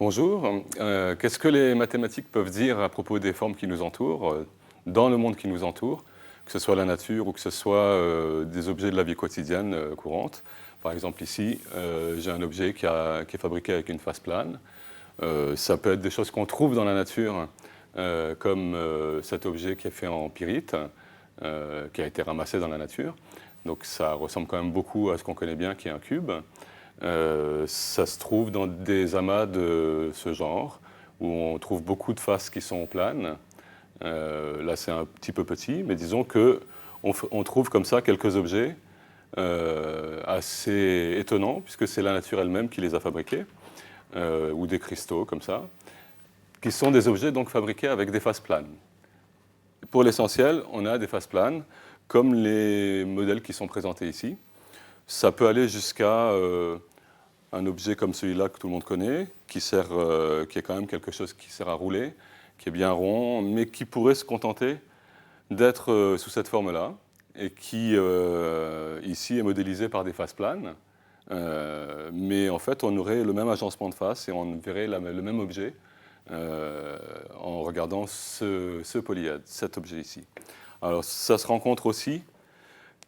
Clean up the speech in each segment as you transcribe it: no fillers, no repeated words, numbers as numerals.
Bonjour. Qu'est-ce que les mathématiques peuvent dire à propos des formes qui nous entourent, dans le monde qui nous entoure, que ce soit la nature ou que ce soit des objets de la vie quotidienne courante? Par exemple, ici, j'ai un objet qui est fabriqué avec une face plane. Ça peut être des choses qu'on trouve dans la nature, comme cet objet qui est fait en pyrite, qui a été ramassé dans la nature. Donc ça ressemble quand même beaucoup à ce qu'on connaît bien, qui est un cube. Ça se trouve dans des amas de ce genre, où on trouve beaucoup de faces qui sont planes. Là, c'est un petit peu petit, mais disons qu'on trouve comme ça quelques objets assez étonnants, puisque c'est la nature elle-même qui les a fabriqués, ou des cristaux comme ça, qui sont des objets donc fabriqués avec des faces planes. Pour l'essentiel, on a des faces planes, comme les modèles qui sont présentés ici. Ça peut aller jusqu'à un objet comme celui-là que tout le monde connaît, qui est quand même quelque chose qui sert à rouler, qui est bien rond, mais qui pourrait se contenter d'être sous cette forme-là, et qui, ici, est modélisé par des faces planes. Mais en fait, on aurait le même agencement de faces et on verrait le même objet en regardant ce polyèdre, cet objet ici. Alors, ça se rencontre aussi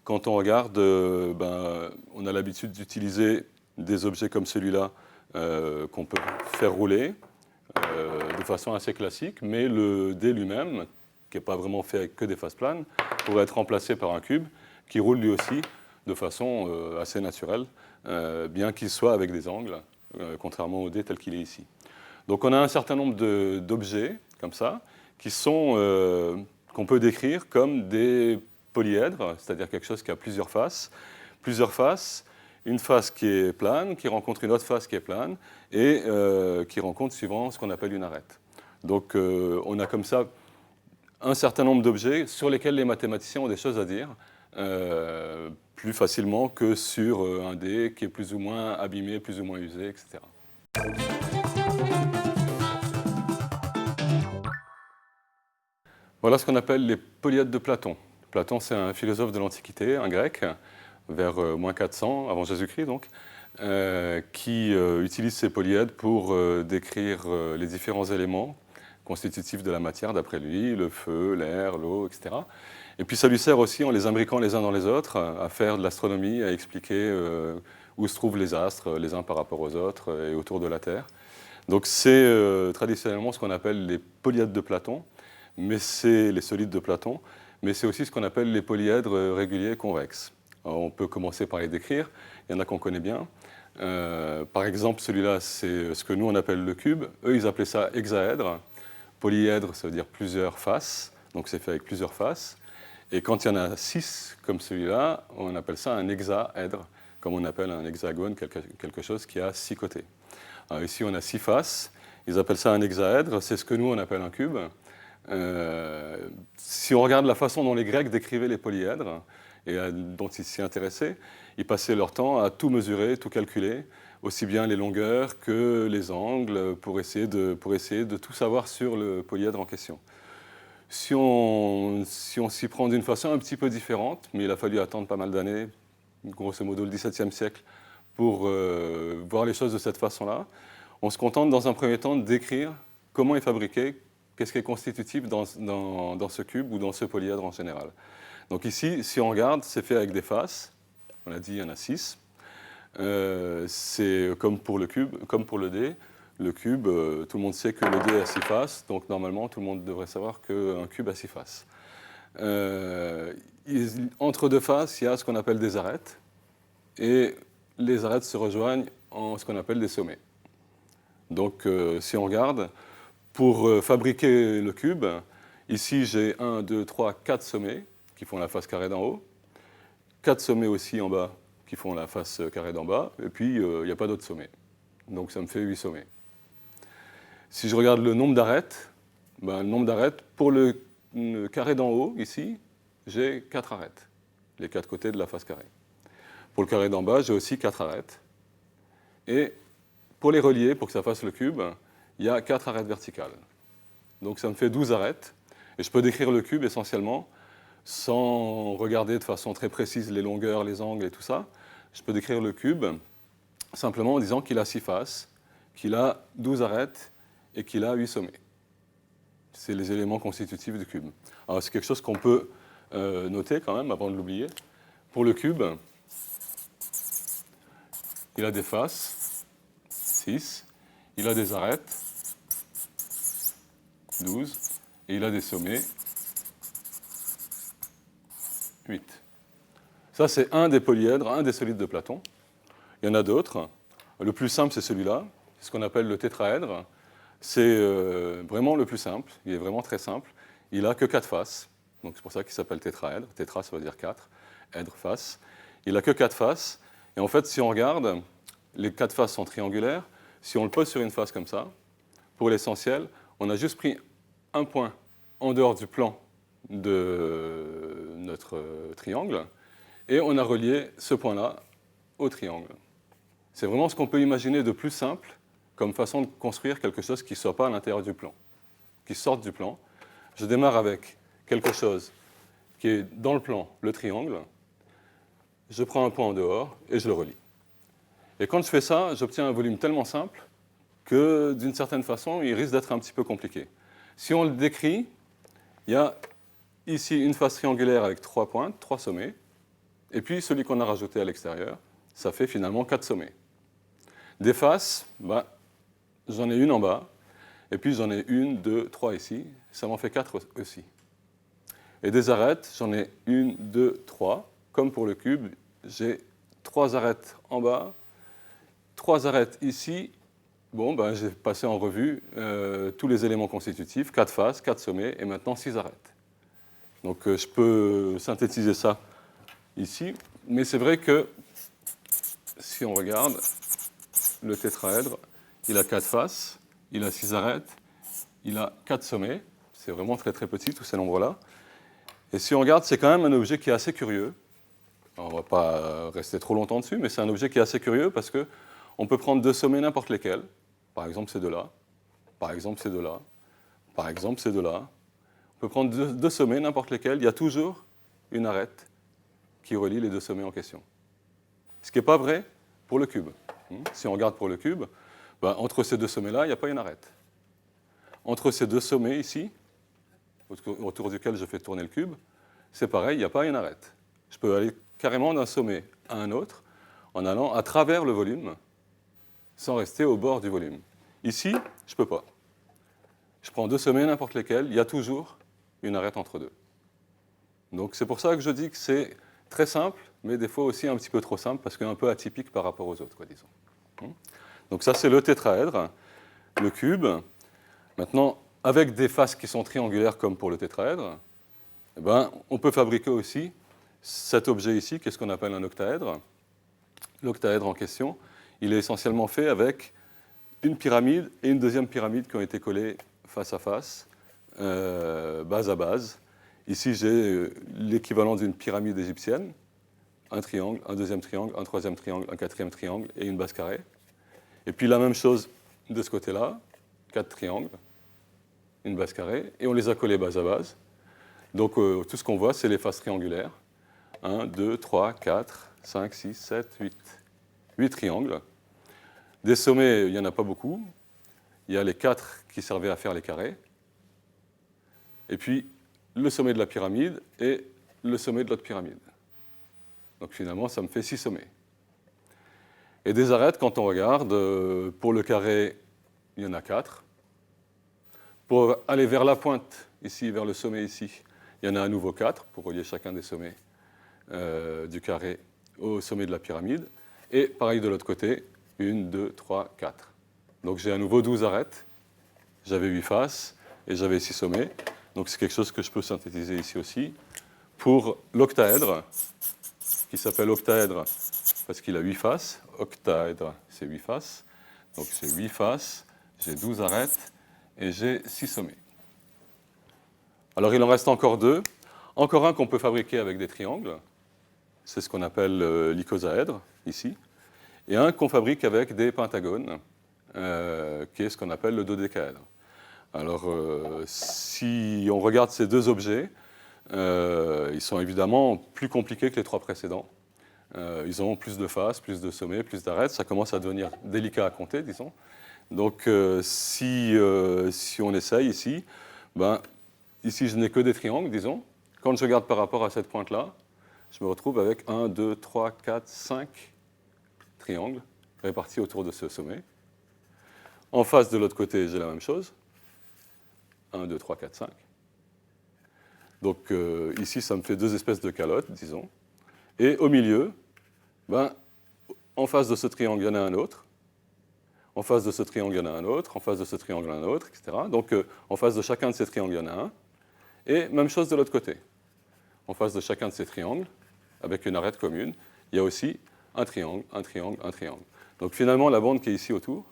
quand on regarde, on a l'habitude d'utiliser des objets comme celui-là qu'on peut faire rouler de façon assez classique, mais le dé lui-même, qui n'est pas vraiment fait avec que des faces planes, pourrait être remplacé par un cube qui roule lui aussi de façon assez naturelle, bien qu'il soit avec des angles, contrairement au dé tel qu'il est ici. Donc on a un certain nombre d'objets comme ça, qu'on peut décrire comme des polyèdres, c'est-à-dire quelque chose qui a plusieurs faces, une face qui est plane, qui rencontre une autre face qui est plane, et qui rencontre suivant ce qu'on appelle une arête. Donc on a comme ça un certain nombre d'objets sur lesquels les mathématiciens ont des choses à dire, plus facilement que sur un dé qui est plus ou moins abîmé, plus ou moins usé, etc. Voilà ce qu'on appelle les polyèdres de Platon. Platon, c'est un philosophe de l'Antiquité, un grec, vers moins 400 avant Jésus-Christ donc, qui utilise ces polyèdres pour décrire les différents éléments constitutifs de la matière, d'après lui, le feu, l'air, l'eau, etc. Et puis ça lui sert aussi, en les imbriquant les uns dans les autres, à faire de l'astronomie, à expliquer où se trouvent les astres, les uns par rapport aux autres, et autour de la Terre. Donc c'est traditionnellement ce qu'on appelle les polyèdres de Platon, mais c'est les solides de Platon, mais c'est aussi ce qu'on appelle les polyèdres réguliers convexes. Alors, on peut commencer par les décrire, il y en a qu'on connaît bien. Par exemple, celui-là, c'est ce que nous on appelle le cube. Eux, ils appelaient ça hexaèdre. Polyèdre, ça veut dire plusieurs faces, donc c'est fait avec plusieurs faces. Et quand il y en a 6 comme celui-là, on appelle ça un hexaèdre, comme on appelle un hexagone, quelque chose qui a 6 côtés. Alors ici, on a 6 faces. Ils appellent ça un hexaèdre, c'est ce que nous on appelle un cube. Si on regarde la façon dont les Grecs décrivaient les polyèdres, et dont ils s'y intéressaient, ils passaient leur temps à tout mesurer, tout calculer, aussi bien les longueurs que les angles, pour essayer de tout savoir sur le polyèdre en question. Si on s'y prend d'une façon un petit peu différente, mais il a fallu attendre pas mal d'années, grosso modo le XVIIe siècle, pour voir les choses de cette façon-là, on se contente dans un premier temps de décrire comment est fabriqué, qu'est-ce qui est constitutif dans ce cube ou dans ce polyèdre en général. Donc ici, si on regarde, c'est fait avec des faces. On a dit, il y en a 6. C'est comme pour le cube, comme pour le dé. Le cube, tout le monde sait que le dé a 6 faces, donc normalement, tout le monde devrait savoir qu'un cube a 6 faces. Entre deux faces, il y a ce qu'on appelle des arêtes. Et les arêtes se rejoignent en ce qu'on appelle des sommets. Donc, si on regarde, pour fabriquer le cube, ici j'ai 1, 2, 3, 4 sommets qui font la face carrée d'en haut, 4 sommets aussi en bas qui font la face carrée d'en bas, et puis il n'y a pas d'autres sommets. Donc ça me fait 8 sommets. Si je regarde le nombre d'arêtes, le nombre d'arêtes, pour le carré d'en haut, ici, j'ai 4 arêtes, les 4 côtés de la face carrée. Pour le carré d'en bas, j'ai aussi 4 arêtes. Et pour les relier, pour que ça fasse le cube, il y a 4 arêtes verticales. Donc ça me fait 12 arêtes. Et je peux décrire le cube essentiellement sans regarder de façon très précise les longueurs, les angles et tout ça. Je peux décrire le cube simplement en disant qu'il a 6 faces, qu'il a 12 arêtes et qu'il a 8 sommets. C'est les éléments constitutifs du cube. Alors c'est quelque chose qu'on peut noter quand même avant de l'oublier. Pour le cube, il a des faces, 6, il a des arêtes, 12, et il a des sommets, 8. Ça, c'est un des polyèdres, un des solides de Platon. Il y en a d'autres. Le plus simple, c'est celui-là, c'est ce qu'on appelle le tétraèdre. C'est vraiment le plus simple, il est vraiment très simple. Il n'a que 4 faces, donc c'est pour ça qu'il s'appelle tétraèdre. Tétra, ça veut dire 4, èdre, face. Il n'a que 4 faces, et en fait, si on regarde, les 4 faces sont triangulaires. Si on le pose sur une face comme ça, pour l'essentiel, on a juste pris un point en dehors du plan de notre triangle, et on a relié ce point-là au triangle. C'est vraiment ce qu'on peut imaginer de plus simple comme façon de construire quelque chose qui ne soit pas à l'intérieur du plan, qui sorte du plan. Je démarre avec quelque chose qui est dans le plan, le triangle. Je prends un point en dehors et je le relie. Et quand je fais ça, j'obtiens un volume tellement simple que, d'une certaine façon, il risque d'être un petit peu compliqué. Si on le décrit, il y a ici une face triangulaire avec 3 pointes, 3 sommets, et puis celui qu'on a rajouté à l'extérieur, ça fait finalement 4 sommets. Des faces, j'en ai une en bas, et puis j'en ai 1, 2, 3 ici, ça m'en fait 4 aussi. Et des arêtes, j'en ai 1, 2, 3, comme pour le cube, j'ai 3 arêtes en bas, 3 arêtes ici. J'ai passé en revue tous les éléments constitutifs, 4 faces, 4 sommets, et maintenant 6 arêtes. Donc je peux synthétiser ça ici, mais c'est vrai que si on regarde, le tétraèdre, il a 4 faces, il a 6 arêtes, il a 4 sommets, c'est vraiment très très petit tous ces nombres-là. Et si on regarde, c'est quand même un objet qui est assez curieux. Alors, on ne va pas rester trop longtemps dessus, mais c'est un objet qui est assez curieux parce qu'on peut prendre 2 sommets n'importe lesquels. Par exemple, ces deux-là, par exemple, ces deux-là, par exemple, ces deux-là. On peut prendre 2 sommets n'importe lesquels, il y a toujours une arête qui relie les 2 sommets en question. Ce qui n'est pas vrai pour le cube. Si on regarde pour le cube, entre ces 2 sommets-là, il n'y a pas une arête. Entre ces 2 sommets ici, autour duquel je fais tourner le cube, c'est pareil, il n'y a pas une arête. Je peux aller carrément d'un sommet à un autre en allant à travers le volume sans rester au bord du volume. Ici, je ne peux pas. Je prends 2 sommets n'importe lesquels, il y a toujours une arête entre deux. Donc c'est pour ça que je dis que c'est très simple, mais des fois aussi un petit peu trop simple, parce qu'un peu atypique par rapport aux autres, disons. Donc ça, c'est le tétraèdre, le cube. Maintenant, avec des faces qui sont triangulaires comme pour le tétraèdre, on peut fabriquer aussi cet objet ici, qui est ce qu'on appelle un octaèdre. L'octaèdre en question, il est essentiellement fait avec une pyramide et une deuxième pyramide qui ont été collées face à face, base à base. Ici, j'ai l'équivalent d'une pyramide égyptienne, un triangle, un deuxième triangle, un troisième triangle, un quatrième triangle et une base carrée. Et puis la même chose de ce côté-là, 4 triangles, une base carrée, et on les a collés base à base. Donc tout ce qu'on voit, c'est les faces triangulaires. 1, 2, 3, 4, 5, 6, 7, 8. 8 triangles. Des sommets, il n'y en a pas beaucoup. Il y a les 4 qui servaient à faire les carrés. Et puis le sommet de la pyramide et le sommet de l'autre pyramide. Donc finalement, ça me fait 6 sommets. Et des arêtes, quand on regarde, pour le carré, il y en a 4. Pour aller vers la pointe, ici, vers le sommet ici, il y en a à nouveau 4, pour relier chacun des sommets du carré au sommet de la pyramide. Et pareil de l'autre côté, 1, 2, 3, 4. Donc j'ai à nouveau 12 arêtes, j'avais 8 faces, et j'avais 6 sommets. Donc c'est quelque chose que je peux synthétiser ici aussi. Pour l'octaèdre, qui s'appelle octaèdre parce qu'il a 8 faces, octaèdre, c'est 8 faces. Donc c'est 8 faces, j'ai 12 arêtes, et j'ai 6 sommets. Alors il en reste encore 2. Encore un qu'on peut fabriquer avec des triangles, c'est ce qu'on appelle l'icosaèdre, ici. Et un qu'on fabrique avec des pentagones, qui est ce qu'on appelle le dodécaèdre. Alors si on regarde ces 2 objets, ils sont évidemment plus compliqués que les 3 précédents. Ils ont plus de faces, plus de sommets, plus d'arêtes. Ça commence à devenir délicat à compter, disons. Donc, si on essaye ici, ben, ici, je n'ai que des triangles, disons. Quand je regarde par rapport à cette pointe-là, je me retrouve avec 1, 2, 3, 4, 5 triangles répartis autour de ce sommet. En face, de l'autre côté, j'ai la même chose. 1, 2, 3, 4, 5. Donc, ici, ça me fait deux espèces de calottes, disons. Et au milieu, ben, en face de ce triangle, il y en a un autre. En face de ce triangle, il y en a un autre. En face de ce triangle, il y en a un autre, etc. Donc, en face de chacun de ces triangles, il y en a un. Et même chose de l'autre côté. En face de chacun de ces triangles, avec une arête commune, il y a aussi un triangle, un triangle, un triangle. Donc, finalement, la bande qui est ici autour,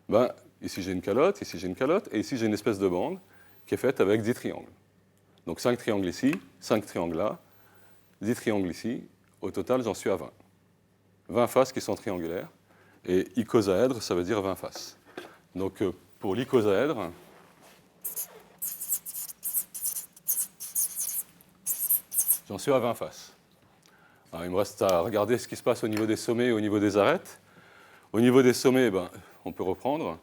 ben, ici j'ai une calotte, ici j'ai une calotte, et ici j'ai une espèce de bande qui est faite avec 10 triangles. Donc 5 triangles ici, 5 triangles là, 10 triangles ici. Au total, j'en suis à 20. 20 faces qui sont triangulaires. Et icosaèdre, ça veut dire 20 faces. Donc pour l'icosaèdre, j'en suis à 20 faces. Alors, il me reste à regarder ce qui se passe au niveau des sommets et au niveau des arêtes. Au niveau des sommets, ben, on peut reprendre.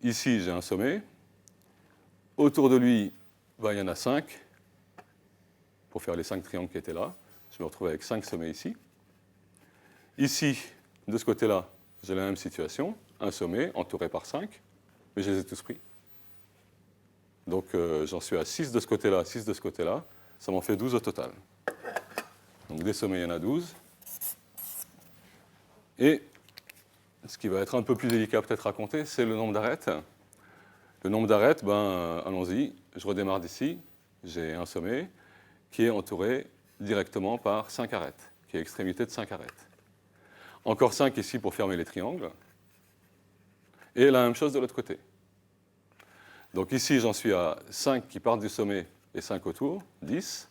Ici, j'ai un sommet. Autour de lui, ben, il y en a 5. Pour faire les 5 triangles qui étaient là. Je me retrouve avec 5 sommets ici. Ici, de ce côté-là, j'ai la même situation. Un sommet entouré par 5, mais je les ai tous pris. Donc j'en suis à 6 de ce côté-là, 6 de ce côté-là. Ça m'en fait 12 au total. Donc des sommets, il y en a 12. Et ce qui va être un peu plus délicat peut-être à compter, c'est le nombre d'arêtes. Le nombre d'arêtes, ben, allons-y. Je redémarre d'ici. J'ai un sommet qui est entouré directement par 5 arêtes, qui est l'extrémité de 5 arêtes. Encore 5 ici pour fermer les triangles. Et la même chose de l'autre côté. Donc ici, j'en suis à 5 qui partent du sommet et 5 autour, 10.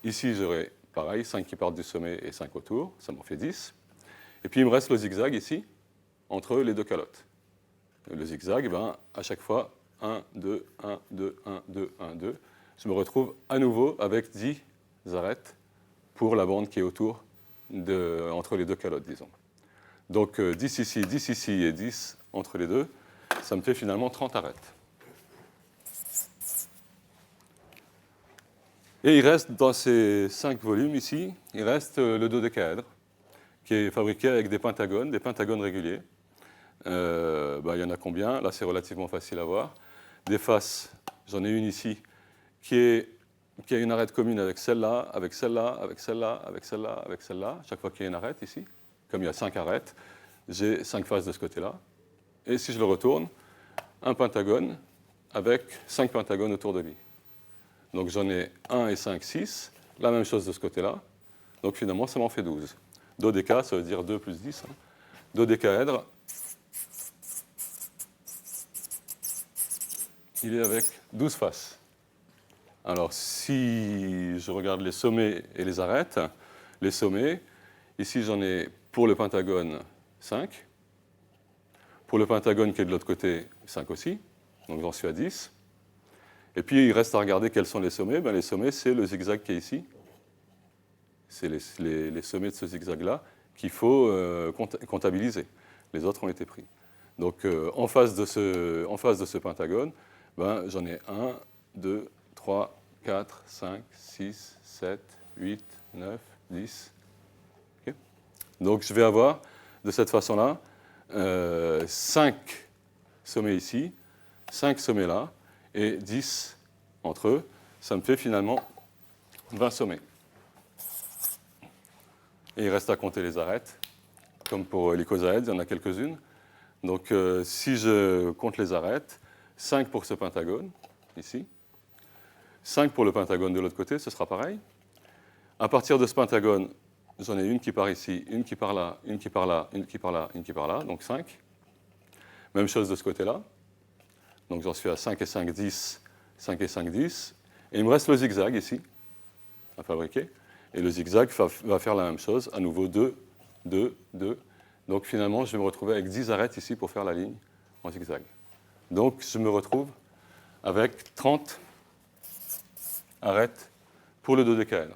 Ici, j'aurai pareil, 5 qui partent du sommet et 5 autour, ça m'en fait 10. Et puis il me reste le zigzag ici, entre les deux calottes. Le zigzag, ben, à chaque fois, 1, 2, 1, 2, 1, 2, 1, 2. Je me retrouve à nouveau avec 10 arêtes pour la bande qui est autour, entre les deux calottes, disons. Donc 10 ici et 10 entre les deux, ça me fait finalement 30 arêtes. Et il reste dans ces 5 volumes ici, il reste le dodécaèdre, qui est fabriqué avec des pentagones réguliers. Ben, il y en a combien? Là, c'est relativement facile à voir. Des faces, j'en ai une ici, qui a une arête commune avec celle-là, avec celle-là, avec celle-là, avec celle-là, avec celle-là. Chaque fois qu'il y a une arête ici, comme il y a 5 arêtes, j'ai 5 faces de ce côté-là. Et si je le retourne, un pentagone avec 5 pentagones autour de lui. Donc j'en ai 1 et 5, 6. La même chose de ce côté-là. Donc finalement, ça m'en fait 12. Dodéca, ça veut dire 2 plus 10. Hein. Dodécaèdre, il est avec 12 faces. Alors si je regarde les sommets et les arêtes, les sommets, ici j'en ai pour le pentagone 5. Pour le pentagone qui est de l'autre côté, 5 aussi. Donc j'en suis à 10. Et puis il reste à regarder quels sont les sommets. Ben, les sommets, c'est le zigzag qui est ici. C'est les sommets de ce zigzag-là qu'il faut comptabiliser. Les autres ont été pris. Donc en face de ce pentagone, ben, j'en ai 1, 2, 3, 4, 5, 6, 7, 8, 9, 10. Okay. Donc je vais avoir, de cette façon-là, 5 sommets ici, 5 sommets là, et 10 entre eux. Ça me fait finalement 20 sommets. Et il reste à compter les arêtes. Comme pour l'icosaèdre, il y en a quelques-unes. Donc si je compte les arêtes, 5 pour ce pentagone, ici. 5 pour le pentagone de l'autre côté, ce sera pareil. À partir de ce pentagone, j'en ai une qui part ici, une qui part là, une qui part là, une qui part là, une qui part là, donc 5. Même chose de ce côté-là. Donc j'en suis à 5 et 5, 10, 5 et 5, 10. Et il me reste le zigzag ici, à fabriquer. Et le zigzag va faire la même chose, à nouveau 2, 2, 2. Donc finalement, je vais me retrouver avec 10 arêtes ici pour faire la ligne en zigzag. Donc je me retrouve avec 30 arêtes pour le dodécaèdre.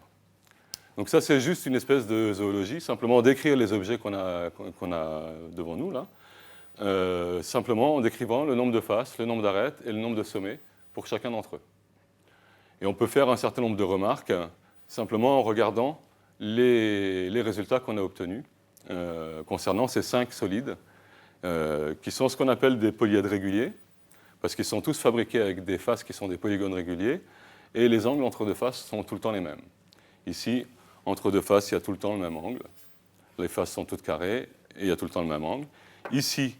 Donc ça, c'est juste une espèce de zoologie, simplement décrire les objets qu'on a devant nous, là. simplement en décrivant le nombre de faces, le nombre d'arêtes et le nombre de sommets pour chacun d'entre eux. Et on peut faire un certain nombre de remarques simplement en regardant les résultats qu'on a obtenus concernant ces 5 solides, qui sont ce qu'on appelle des polyèdres réguliers, parce qu'ils sont tous fabriqués avec des faces qui sont des polygones réguliers, et les angles entre deux faces sont tout le temps les mêmes. Ici, entre deux faces, il y a tout le temps le même angle. Les faces sont toutes carrées, et il y a tout le temps le même angle. Ici,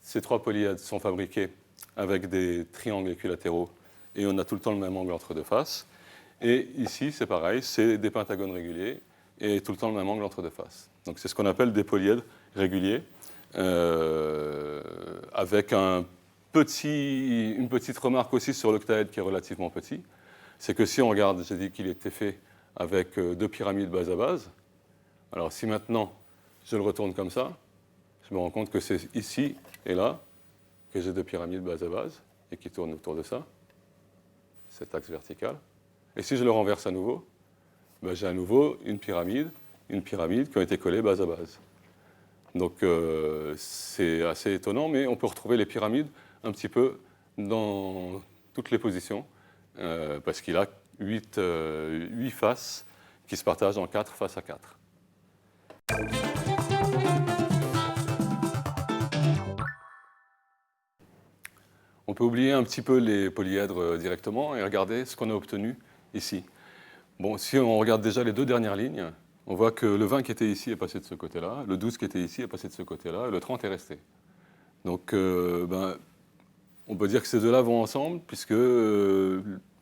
ces 3 polyèdres sont fabriqués avec des triangles équilatéraux, et on a tout le temps le même angle entre deux faces. Et ici, c'est pareil, c'est des pentagones réguliers, et tout le temps le même angle entre deux faces. Donc c'est ce qu'on appelle des polyèdres réguliers, avec une petite remarque aussi sur l'octaèdre qui est relativement petit. C'est que si on regarde, j'ai dit qu'il était fait avec 2 pyramides base à base. Alors si maintenant je le retourne comme ça, je me rends compte que c'est ici et là que j'ai 2 pyramides base à base et qui tournent autour de ça, cet axe vertical. Et si je le renverse à nouveau, ben j'ai à nouveau une pyramide qui ont été collées base à base. Donc c'est assez étonnant, mais on peut retrouver les pyramides un petit peu dans toutes les positions, parce qu'il a 8 faces qui se partagent en 4 faces à 4. On peut oublier un petit peu les polyèdres directement et regarder ce qu'on a obtenu ici. Bon, si on regarde déjà les 2 dernières lignes, on voit que le 20 qui était ici est passé de ce côté-là, le 12 qui était ici est passé de ce côté-là, et le 30 est resté. Donc, on peut dire que ces 2-là vont ensemble, puisque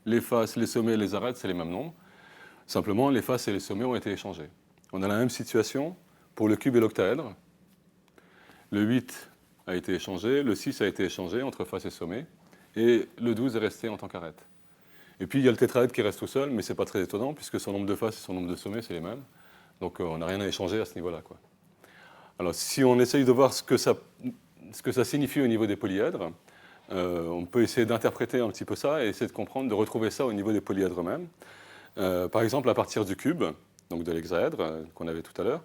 les faces, les sommets et les arêtes, c'est les mêmes nombres. Simplement, les faces et les sommets ont été échangés. On a la même situation pour le cube et l'octaèdre. Le 8 a été échangé, le 6 a été échangé entre face et sommet, et le 12 est resté en tant qu'arête. Et puis il y a le tétraèdre qui reste tout seul, mais ce n'est pas très étonnant, puisque son nombre de faces et son nombre de sommets, c'est les mêmes. Donc on n'a rien à échanger à ce niveau-là, quoi. Alors si on essaye de voir ce que ça signifie au niveau des polyèdres, on peut essayer d'interpréter un petit peu ça et essayer de comprendre, de retrouver ça au niveau des polyèdres eux-mêmes. Par exemple, à partir du cube, donc de l'hexaèdre qu'on avait tout à l'heure,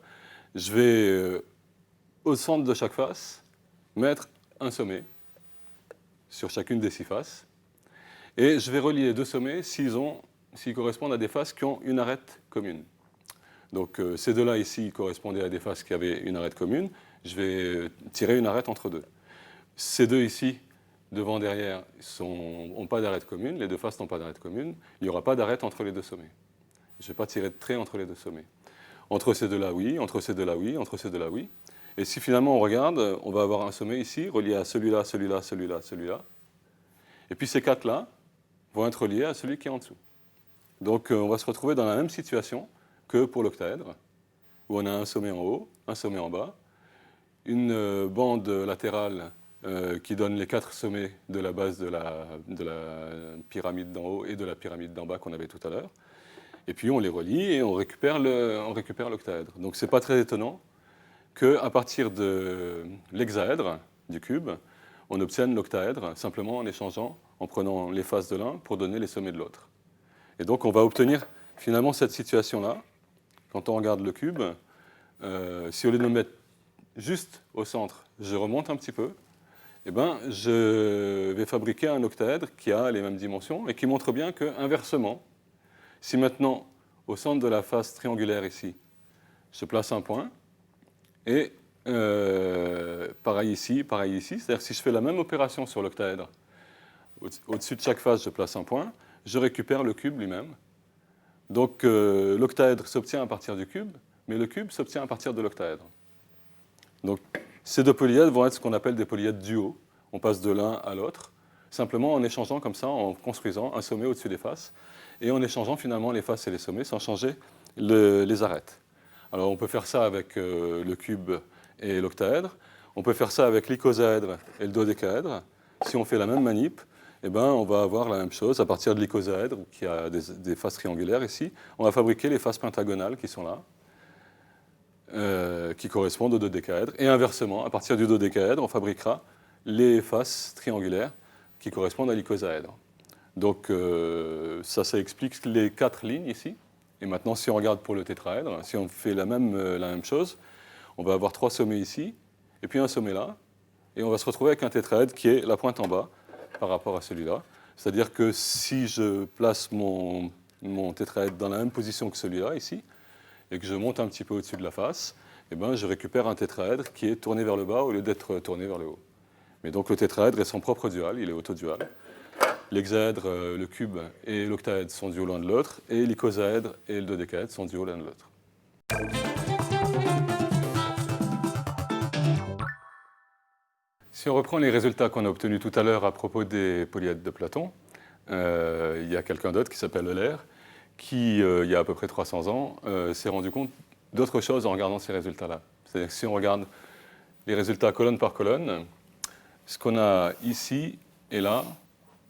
je vais, au centre de chaque face, mettre un sommet sur chacune des 6 faces. Et je vais relier 2 sommets s'ils correspondent à des faces qui ont une arête commune. Donc ces 2-là ici correspondaient à des faces qui avaient une arête commune. Je vais tirer une arête entre 2. Ces 2 ici, devant, derrière, n'ont pas d'arête commune. Les 2 faces n'ont pas d'arête commune. Il n'y aura pas d'arête entre les 2 sommets. Je ne vais pas tirer de trait entre les 2 sommets. Entre ces 2-là, oui. Entre ces 2-là, oui. Entre ces 2-là, oui. Et si finalement on regarde, on va avoir un sommet ici, relié à celui-là, celui-là, celui-là, celui-là. Et puis ces 4-là vont être reliés à celui qui est en dessous. Donc on va se retrouver dans la même situation que pour l'octaèdre, où on a un sommet en haut, un sommet en bas, une bande latérale qui donne les 4 sommets de la base de la pyramide d'en haut et de la pyramide d'en bas qu'on avait tout à l'heure. Et puis on les relie et on récupère l'octaèdre. Donc ce n'est pas très étonnant qu'à partir de l'hexaèdre, du cube, on obtienne l'octaèdre simplement en échangeant, en prenant les faces de l'un pour donner les sommets de l'autre. Et donc on va obtenir finalement cette situation-là, quand on regarde le cube, si au lieu de me mettre juste au centre, je remonte un petit peu, eh ben, je vais fabriquer un octaèdre qui a les mêmes dimensions et qui montre bien qu'inversement, si maintenant, au centre de la face triangulaire ici, je place un point, et pareil ici, c'est-à-dire que si je fais la même opération sur l'octaèdre, au-dessus de chaque face, je place un point, je récupère le cube lui-même. Donc l'octaèdre s'obtient à partir du cube, mais le cube s'obtient à partir de l'octaèdre. Donc ces 2 polyèdres vont être ce qu'on appelle des polyèdres duaux. On passe de l'un à l'autre, simplement en échangeant comme ça, en construisant un sommet au-dessus des faces, et en échangeant finalement les faces et les sommets sans changer les arêtes. Alors on peut faire ça avec le cube et l'octaèdre, on peut faire ça avec l'icosaèdre et le dodécaèdre. Si on fait la même manip, eh ben, on va avoir la même chose à partir de l'icosaèdre, qui a des faces triangulaires ici. On va fabriquer les faces pentagonales qui sont là, qui correspondent au dodécaèdre. Et inversement, à partir du dodécaèdre, on fabriquera les faces triangulaires qui correspondent à l'icosaèdre. Donc ça explique les 4 lignes ici. Et maintenant, si on regarde pour le tétraèdre, si on fait la même chose, on va avoir 3 sommets ici, et puis un sommet là, et on va se retrouver avec un tétraèdre qui est la pointe en bas par rapport à celui-là. C'est-à-dire que si je place mon tétraèdre dans la même position que celui-là, ici, et que je monte un petit peu au-dessus de la face, eh ben, je récupère un tétraèdre qui est tourné vers le bas au lieu d'être tourné vers le haut. Mais donc le tétraèdre est son propre dual, il est autodual. L'hexaèdre, le cube et l'octaèdre sont duaux l'un de l'autre, et l'icosaèdre et le dodécaèdre sont duaux l'un de l'autre. Si on reprend les résultats qu'on a obtenus tout à l'heure à propos des polyèdres de Platon, il y a quelqu'un d'autre qui s'appelle Euler, qui, il y a à peu près 300 ans, s'est rendu compte d'autre chose en regardant ces résultats-là. C'est-à-dire que si on regarde les résultats colonne par colonne, ce qu'on a ici et là,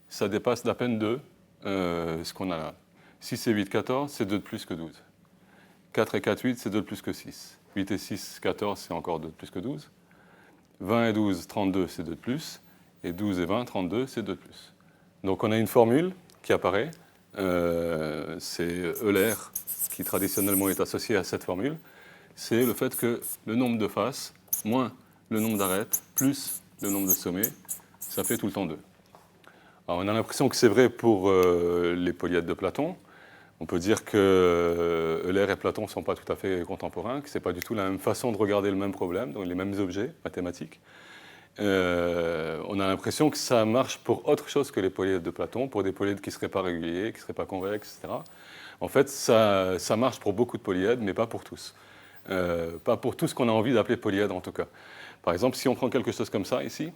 ça dépasse d'à peine 2 ce qu'on a là. 6 et 8, 14, c'est 2 de plus que 12. 4 et 4, 8, c'est 2 de plus que 6. 8 et 6, 14, c'est encore 2 de plus que 12. 20 et 12, 32, c'est 2 de plus. Et 12 et 20, 32, c'est 2 de plus. Donc on a une formule qui apparaît. C'est Euler qui traditionnellement est associé à cette formule. C'est le fait que le nombre de faces moins le nombre d'arêtes plus le nombre de sommets, ça fait tout le temps 2. Alors on a l'impression que c'est vrai pour les polyèdres de Platon. On peut dire que Euler et Platon ne sont pas tout à fait contemporains, que ce n'est pas du tout la même façon de regarder le même problème, donc les mêmes objets mathématiques. On a l'impression que ça marche pour autre chose que les polyèdres de Platon, pour des polyèdres qui ne seraient pas réguliers, qui ne seraient pas convexes, etc. En fait, ça marche pour beaucoup de polyèdres, mais pas pour tous. Pas pour tout ce qu'on a envie d'appeler polyèdre, en tout cas. Par exemple, si on prend quelque chose comme ça, ici,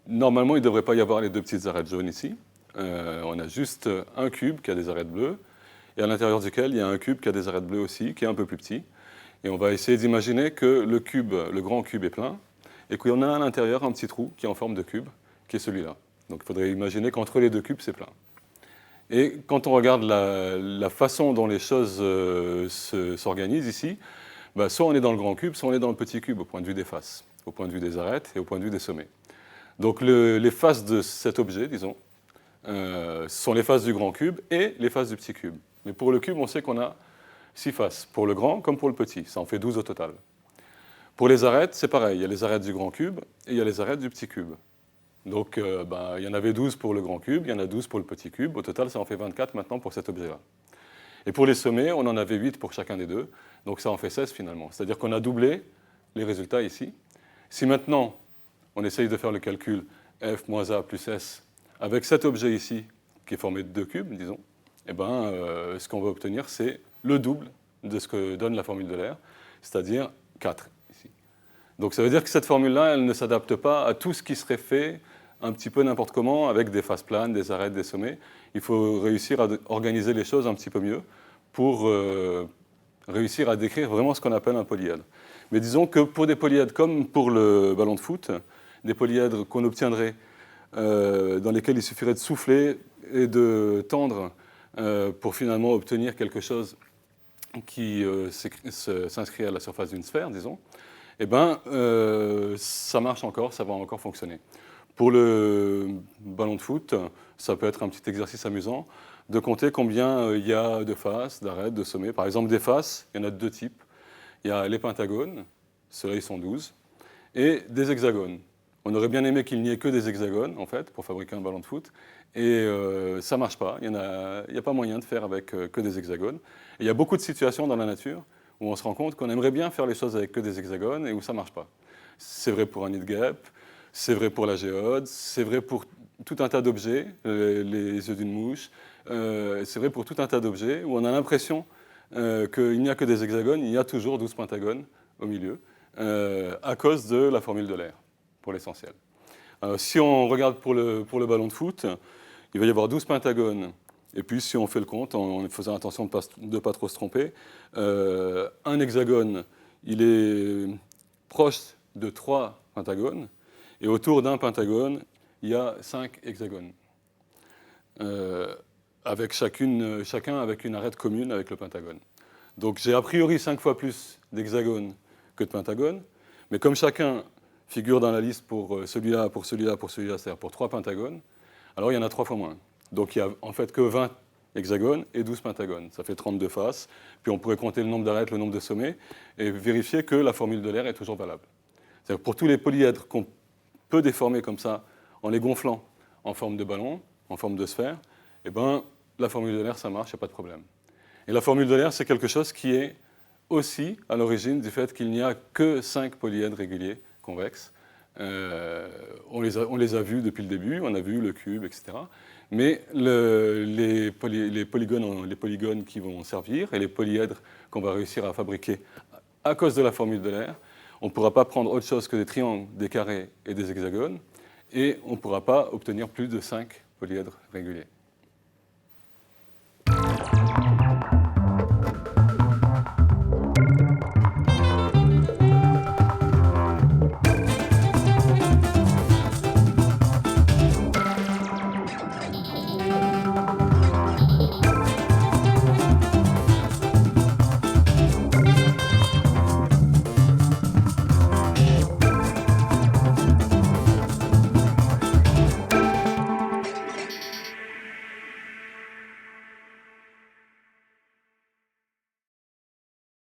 normalement, il ne devrait pas y avoir les deux petites arêtes jaunes ici. On a juste un cube qui a des arêtes bleues, et à l'intérieur duquel il y a un cube qui a des arêtes bleues aussi, qui est un peu plus petit. Et on va essayer d'imaginer que le grand cube est plein, et qu'on a à l'intérieur un petit trou qui est en forme de cube, qui est celui-là. Donc il faudrait imaginer qu'entre les deux cubes, c'est plein. Et quand on regarde la façon dont les choses s'organisent ici, bah, soit on est dans le grand cube, soit on est dans le petit cube, au point de vue des faces, au point de vue des arêtes et au point de vue des sommets. Donc les faces de cet objet, disons, sont les faces du grand cube et les faces du petit cube. Mais pour le cube, on sait qu'on a 6 faces, pour le grand comme pour le petit. Ça en fait 12 au total. Pour les arêtes, c'est pareil. Il y a les arêtes du grand cube et il y a les arêtes du petit cube. Donc il y en avait 12 pour le grand cube, il y en a 12 pour le petit cube. Au total, ça en fait 24 maintenant pour cet objet-là. Et pour les sommets, on en avait 8 pour chacun des deux. Donc ça en fait 16 finalement. C'est-à-dire qu'on a doublé les résultats ici. Si maintenant, on essaye de faire le calcul f moins a plus s avec cet objet ici, qui est formé de 2 cubes, disons, eh ben, ce qu'on va obtenir, c'est le double de ce que donne la formule d'Euler, c'est-à-dire 4 ici. Donc ça veut dire que cette formule-là, elle ne s'adapte pas à tout ce qui serait fait un petit peu n'importe comment, avec des faces planes, des arêtes, des sommets. Il faut réussir à organiser les choses un petit peu mieux pour réussir à décrire vraiment ce qu'on appelle un polyèdre. Mais disons que pour des polyèdres comme pour le ballon de foot, des polyèdres qu'on obtiendrait dans lesquels il suffirait de souffler et de tendre pour finalement obtenir quelque chose qui s'inscrit à la surface d'une sphère, disons, eh ben, ça marche encore, ça va encore fonctionner. Pour le ballon de foot, ça peut être un petit exercice amusant de compter combien il y a de faces, d'arêtes, de sommets. Par exemple, des faces, il y en a de 2 types. Il y a les pentagones, ceux-là ils sont 12, et des hexagones. On aurait bien aimé qu'il n'y ait que des hexagones, en fait, pour fabriquer un ballon de foot. Et ça ne marche pas. Il n'y a pas moyen de faire avec que des hexagones. Et il y a beaucoup de situations dans la nature où on se rend compte qu'on aimerait bien faire les choses avec que des hexagones et où ça ne marche pas. C'est vrai pour un nid de guêpe, c'est vrai pour la géode, c'est vrai pour tout un tas d'objets, les œufs d'une mouche, c'est vrai pour tout un tas d'objets où on a l'impression qu'il n'y a que des hexagones, il y a toujours 12 pentagones au milieu, à cause de la formule d'Euler, pour l'essentiel. Si on regarde pour le ballon de foot, il va y avoir 12 pentagones. Et puis, si on fait le compte, en faisant attention de ne pas trop se tromper, un hexagone, il est proche de 3 pentagones. Et autour d'un pentagone, il y a 5 hexagones. Avec chacun avec une arête commune avec le pentagone. Donc j'ai a priori 5 fois plus d'hexagones que de pentagones. Mais comme chacun figure dans la liste pour celui-là, pour celui-là, pour celui-là, c'est-à-dire pour 3 pentagones, alors il y en a 3 fois moins. Donc il n'y a en fait que 20 hexagones et 12 pentagones. Ça fait 32 faces. Puis on pourrait compter le nombre d'arêtes, le nombre de sommets, et vérifier que la formule d'Euler est toujours valable. C'est-à-dire pour tous les polyèdres qu'on peut déformer comme ça, en les gonflant en forme de ballon, en forme de sphère, eh ben, la formule d'Euler, ça marche, il n'y a pas de problème. Et la formule d'Euler, c'est quelque chose qui est aussi à l'origine du fait qu'il n'y a que 5 polyèdres réguliers convexes. On les a vus depuis le début, on a vu le cube, etc. Mais les polygones qui vont servir et les polyèdres qu'on va réussir à fabriquer à cause de la formule d'Euler, on ne pourra pas prendre autre chose que des triangles, des carrés et des hexagones, et on ne pourra pas obtenir plus de 5 polyèdres réguliers.